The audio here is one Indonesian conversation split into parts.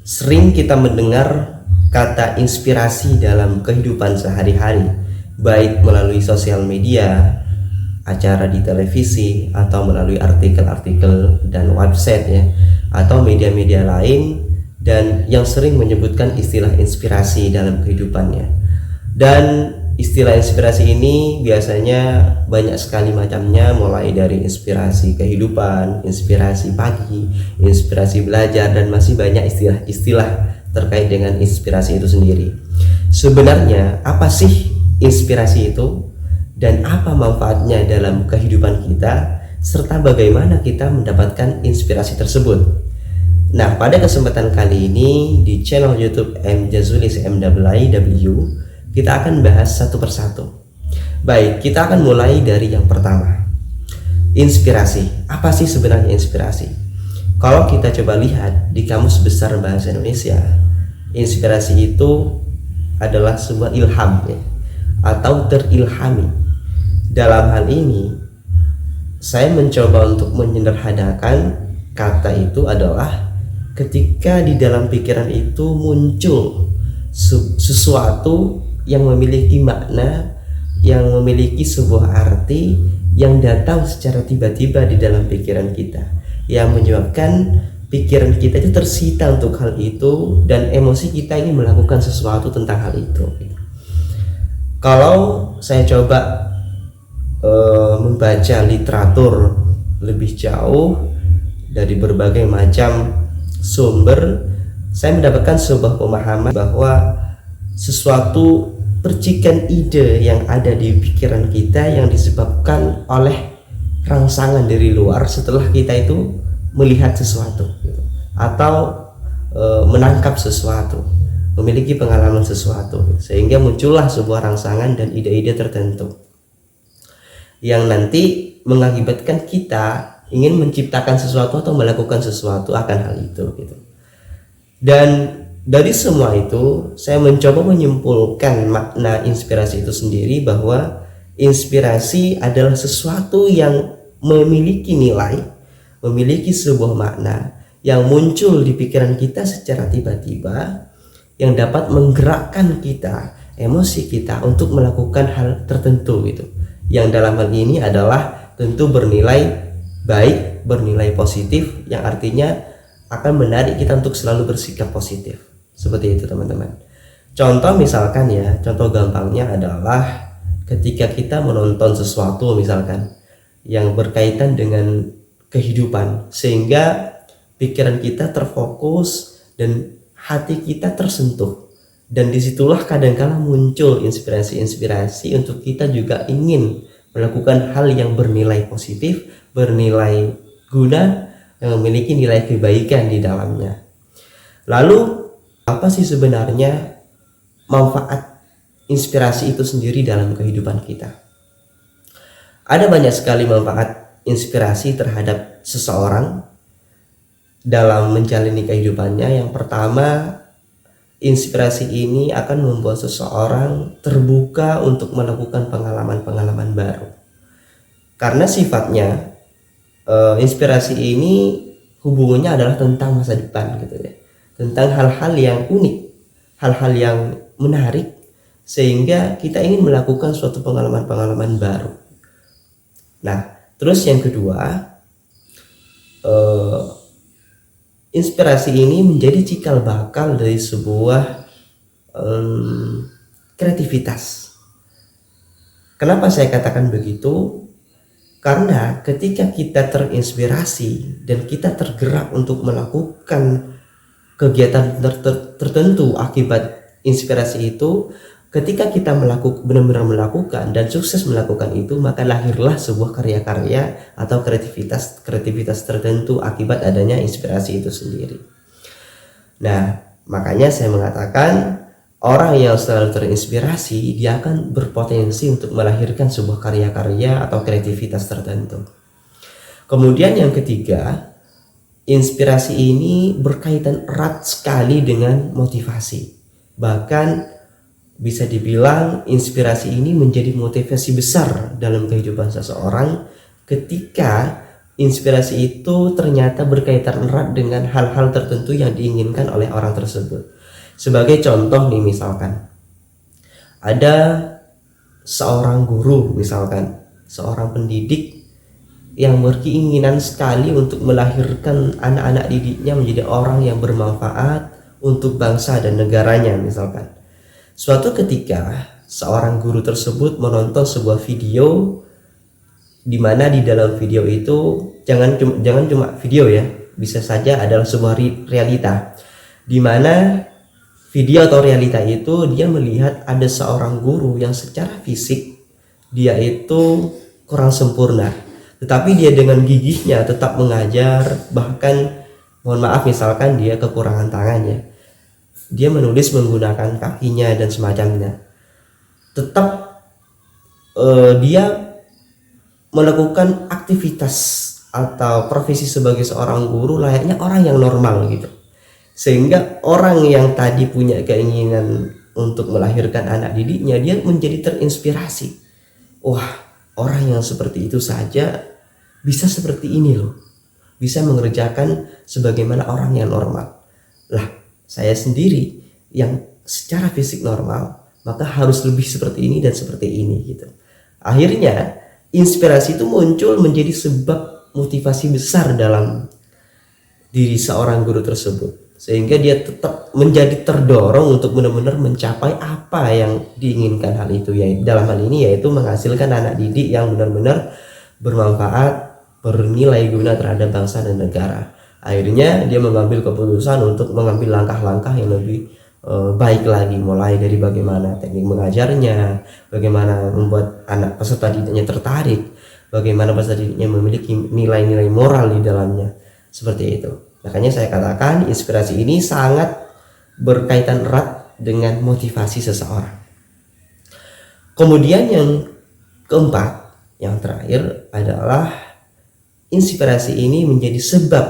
Sering kita mendengar kata inspirasi dalam kehidupan sehari-hari, baik melalui sosial media, acara di televisi, atau melalui artikel-artikel dan website ya, atau media-media lain, dan yang sering menyebutkan istilah inspirasi dalam kehidupannya. Dan istilah inspirasi ini biasanya banyak sekali macamnya, mulai dari inspirasi kehidupan, inspirasi pagi, inspirasi belajar, dan masih banyak istilah-istilah terkait dengan inspirasi itu sendiri. Sebenarnya apa sih inspirasi itu, dan apa manfaatnya dalam kehidupan kita, serta bagaimana kita mendapatkan inspirasi tersebut? Nah, pada kesempatan kali ini di channel YouTube M Jazulis MIIW, kita akan bahas satu persatu. Baik, kita akan mulai dari yang pertama. Inspirasi. Apa sih sebenarnya inspirasi? Kalau kita coba lihat di Kamus Besar Bahasa Indonesia, inspirasi itu adalah sebuah ilham ya, atau terilhami. Dalam hal ini, saya mencoba untuk menyederhanakan kata itu adalah ketika di dalam pikiran itu muncul sesuatu yang memiliki makna, yang memiliki sebuah arti yang datang secara tiba-tiba di dalam pikiran kita, yang menyebabkan pikiran kita itu tersita untuk hal itu, dan emosi kita ingin melakukan sesuatu tentang hal itu. Kalau saya coba membaca literatur lebih jauh dari berbagai macam sumber, saya mendapatkan sebuah pemahaman bahwa sesuatu percikan ide yang ada di pikiran kita yang disebabkan oleh rangsangan dari luar setelah kita itu melihat sesuatu gitu, atau menangkap sesuatu, memiliki pengalaman sesuatu gitu, sehingga muncullah sebuah rangsangan dan ide-ide tertentu yang nanti mengakibatkan kita ingin menciptakan sesuatu atau melakukan sesuatu akan hal itu gitu. Dan dari semua itu, saya mencoba menyimpulkan makna inspirasi itu sendiri, bahwa inspirasi adalah sesuatu yang memiliki nilai, memiliki sebuah makna yang muncul di pikiran kita secara tiba-tiba, yang dapat menggerakkan kita, emosi kita untuk melakukan hal tertentu gitu. Yang dalam hal ini adalah tentu bernilai baik, bernilai positif, yang artinya akan menarik kita untuk selalu bersikap positif. Seperti itu teman-teman. Contoh misalkan ya, contoh gampangnya adalah ketika kita menonton sesuatu misalkan yang berkaitan dengan kehidupan, sehingga pikiran kita terfokus dan hati kita tersentuh, dan disitulah kadangkala muncul inspirasi-inspirasi untuk kita juga ingin melakukan hal yang bernilai positif, bernilai guna, yang memiliki nilai kebaikan di dalamnya. Lalu apa sih sebenarnya manfaat inspirasi itu sendiri dalam kehidupan kita? Ada banyak sekali manfaat inspirasi terhadap seseorang dalam menjalani kehidupannya. Yang pertama, inspirasi ini akan membuat seseorang terbuka untuk melakukan pengalaman-pengalaman baru. Karena sifatnya inspirasi ini hubungannya adalah tentang masa depan gitu ya, tentang hal-hal yang unik, hal-hal yang menarik, sehingga kita ingin melakukan suatu pengalaman-pengalaman baru. Nah, terus yang kedua, inspirasi ini menjadi cikal bakal dari sebuah kreativitas. Kenapa saya katakan begitu? Karena ketika kita terinspirasi dan kita tergerak untuk melakukan kegiatan tertentu akibat inspirasi itu, ketika kita benar-benar melakukan dan sukses melakukan itu, maka lahirlah sebuah karya-karya atau kreativitas tertentu akibat adanya inspirasi itu sendiri. Nah, makanya saya mengatakan orang yang selalu terinspirasi, dia akan berpotensi untuk melahirkan sebuah karya-karya atau kreativitas tertentu. Kemudian yang ketiga, inspirasi ini berkaitan erat sekali dengan motivasi. Bahkan bisa dibilang inspirasi ini menjadi motivasi besar dalam kehidupan seseorang ketika inspirasi itu ternyata berkaitan erat dengan hal-hal tertentu yang diinginkan oleh orang tersebut. Sebagai contoh nih, misalkan ada seorang guru, misalkan seorang pendidik yang berkeinginan sekali untuk melahirkan anak-anak didiknya menjadi orang yang bermanfaat untuk bangsa dan negaranya. Misalkan suatu ketika seorang guru tersebut menonton sebuah video, di mana di dalam video itu jangan cuma video ya, bisa saja adalah sebuah realita, di mana video atau realita itu dia melihat ada seorang guru yang secara fisik dia itu kurang sempurna, tetapi dia dengan gigihnya tetap mengajar. Bahkan mohon maaf, misalkan dia kekurangan tangannya, dia menulis menggunakan kakinya dan semacamnya, tetap dia melakukan aktivitas atau profesi sebagai seorang guru layaknya orang yang normal gitu. Sehingga orang yang tadi punya keinginan untuk melahirkan anak didiknya, dia menjadi terinspirasi. Wah, orang yang seperti itu saja bisa seperti ini loh, bisa mengerjakan sebagaimana orang yang normal. Lah, saya sendiri yang secara fisik normal, maka harus lebih seperti ini dan seperti ini gitu. Akhirnya inspirasi itu muncul menjadi sebab motivasi besar dalam diri seorang guru tersebut, sehingga dia tetap menjadi terdorong untuk benar-benar mencapai apa yang diinginkan hal itu, yaitu dalam hal ini yaitu menghasilkan anak didik yang benar-benar bermanfaat, bernilai guna terhadap bangsa dan negara. Akhirnya dia mengambil keputusan untuk mengambil langkah-langkah yang lebih baik lagi, mulai dari bagaimana teknik mengajarnya, bagaimana membuat anak peserta didiknya tertarik, bagaimana peserta didiknya memiliki nilai-nilai moral di dalamnya, seperti itu. Makanya saya katakan inspirasi ini sangat berkaitan erat dengan motivasi seseorang. Kemudian yang keempat, yang terakhir adalah inspirasi ini menjadi sebab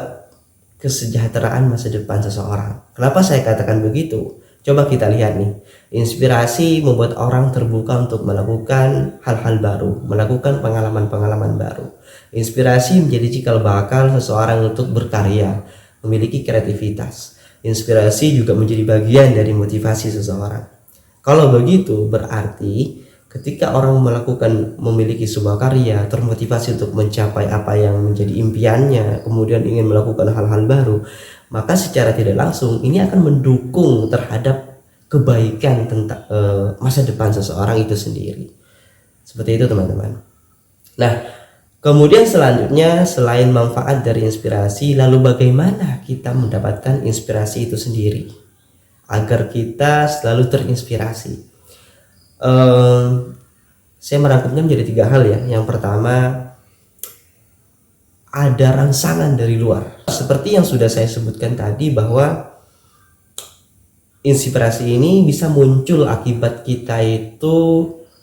kesejahteraan masa depan seseorang. Kenapa saya katakan begitu? Coba kita lihat nih, inspirasi membuat orang terbuka untuk melakukan hal-hal baru, melakukan pengalaman-pengalaman baru. Inspirasi menjadi cikal bakal seseorang untuk berkarya, memiliki kreativitas. Inspirasi juga menjadi bagian dari motivasi seseorang. Kalau begitu, berarti ketika orang memiliki sebuah karya, termotivasi untuk mencapai apa yang menjadi impiannya, kemudian ingin melakukan hal-hal baru, maka secara tidak langsung ini akan mendukung terhadap kebaikan tentang masa depan seseorang itu sendiri. Seperti itu teman-teman. Nah, kemudian selanjutnya, selain manfaat dari inspirasi, lalu bagaimana kita mendapatkan inspirasi itu sendiri agar kita selalu terinspirasi? Saya merangkumnya menjadi 3 hal ya. Yang pertama, ada rangsangan dari luar. Seperti yang sudah saya sebutkan tadi, bahwa inspirasi ini bisa muncul akibat kita itu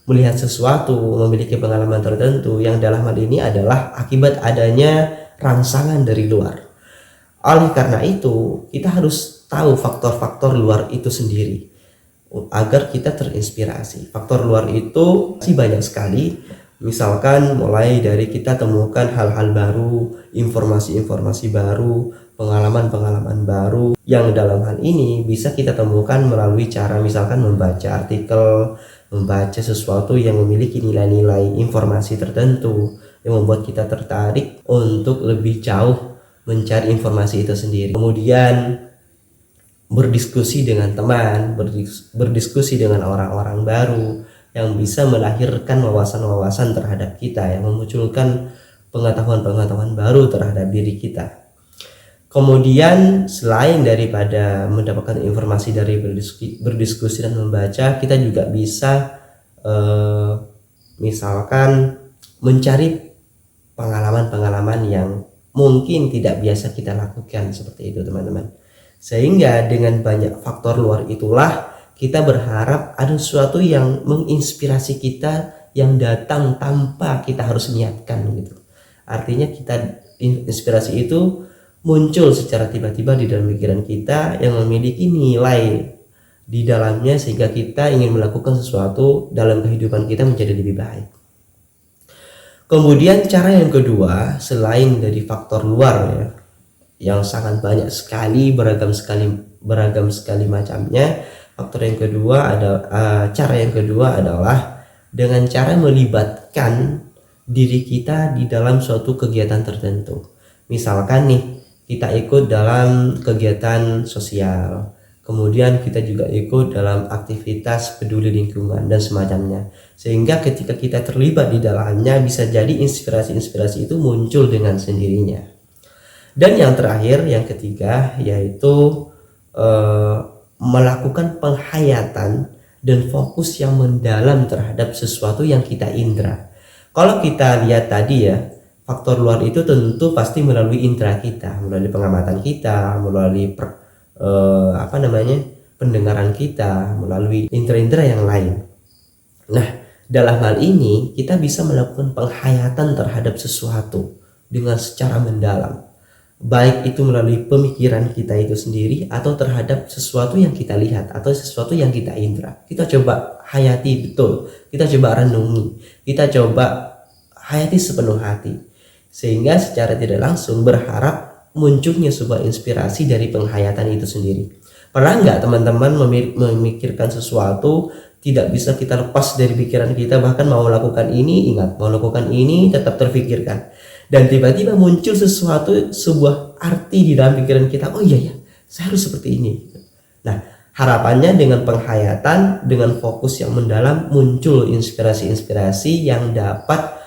melihat sesuatu, memiliki pengalaman tertentu, yang dalam hal ini adalah akibat adanya rangsangan dari luar. Oleh karena itu, kita harus tahu faktor-faktor luar itu sendiri agar kita terinspirasi. Faktor luar itu masih banyak sekali. Misalkan mulai dari kita temukan hal-hal baru, informasi-informasi baru, pengalaman-pengalaman baru, yang dalam hal ini bisa kita temukan melalui cara misalkan membaca artikel, membaca sesuatu yang memiliki nilai-nilai informasi tertentu yang membuat kita tertarik untuk lebih jauh mencari informasi itu sendiri. Kemudian berdiskusi dengan teman, berdiskusi dengan orang-orang baru yang bisa melahirkan wawasan-wawasan terhadap kita, yang memunculkan pengetahuan-pengetahuan baru terhadap diri kita. Kemudian selain daripada mendapatkan informasi dari berdiskusi dan membaca, kita juga bisa misalkan mencari pengalaman-pengalaman yang mungkin tidak biasa kita lakukan, seperti itu teman-teman. Sehingga dengan banyak faktor luar itulah kita berharap ada sesuatu yang menginspirasi kita yang datang tanpa kita harus niatkan gitu. Artinya kita inspirasi itu muncul secara tiba-tiba di dalam pikiran kita yang memiliki nilai di dalamnya, sehingga kita ingin melakukan sesuatu dalam kehidupan kita menjadi lebih baik. Kemudian cara yang kedua, selain dari faktor luar ya, yang sangat banyak sekali, beragam sekali macamnya, cara yang kedua adalah dengan cara melibatkan diri kita di dalam suatu kegiatan tertentu. Misalkan nih, kita ikut dalam kegiatan sosial, kemudian kita juga ikut dalam aktivitas peduli lingkungan dan semacamnya, sehingga ketika kita terlibat di dalamnya bisa jadi inspirasi-inspirasi itu muncul dengan sendirinya. Dan yang terakhir, yang ketiga, yaitu melakukan penghayatan dan fokus yang mendalam terhadap sesuatu yang kita indra. Kalau kita lihat tadi ya, faktor luar itu tentu pasti melalui indera kita, melalui pengamatan kita, melalui pendengaran kita, melalui indera-indera yang lain. Nah, dalam hal ini kita bisa melakukan penghayatan terhadap sesuatu dengan secara mendalam, baik itu melalui pemikiran kita itu sendiri atau terhadap sesuatu yang kita lihat atau sesuatu yang kita indra. Kita coba hayati betul, kita coba renungi, kita coba hayati sepenuh hati, sehingga secara tidak langsung berharap munculnya sebuah inspirasi dari penghayatan itu sendiri. Pernah nggak teman-teman memikirkan sesuatu tidak bisa kita lepas dari pikiran kita, bahkan mau lakukan ini ingat, mau lakukan ini tetap terfikirkan, dan tiba-tiba muncul sebuah arti di dalam pikiran kita, oh iya ya, saya harus seperti ini. Nah, harapannya dengan penghayatan, dengan fokus yang mendalam, muncul inspirasi-inspirasi yang dapat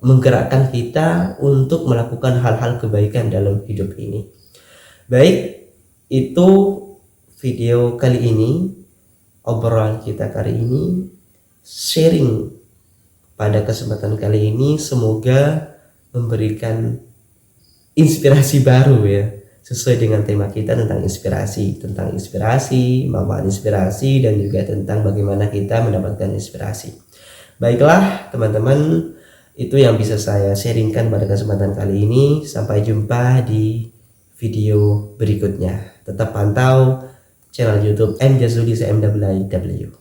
menggerakkan kita untuk melakukan hal-hal kebaikan dalam hidup ini. Baik, itu video kali ini, obrolan kita kali ini, sharing pada kesempatan kali ini, semoga memberikan inspirasi baru ya, sesuai dengan tema kita tentang inspirasi, manfaat inspirasi, dan juga tentang bagaimana kita mendapatkan inspirasi. Baiklah teman-teman, itu yang bisa saya sharingkan pada kesempatan kali ini. Sampai jumpa di video berikutnya. Tetap pantau channel YouTube M Jazuli CMWW.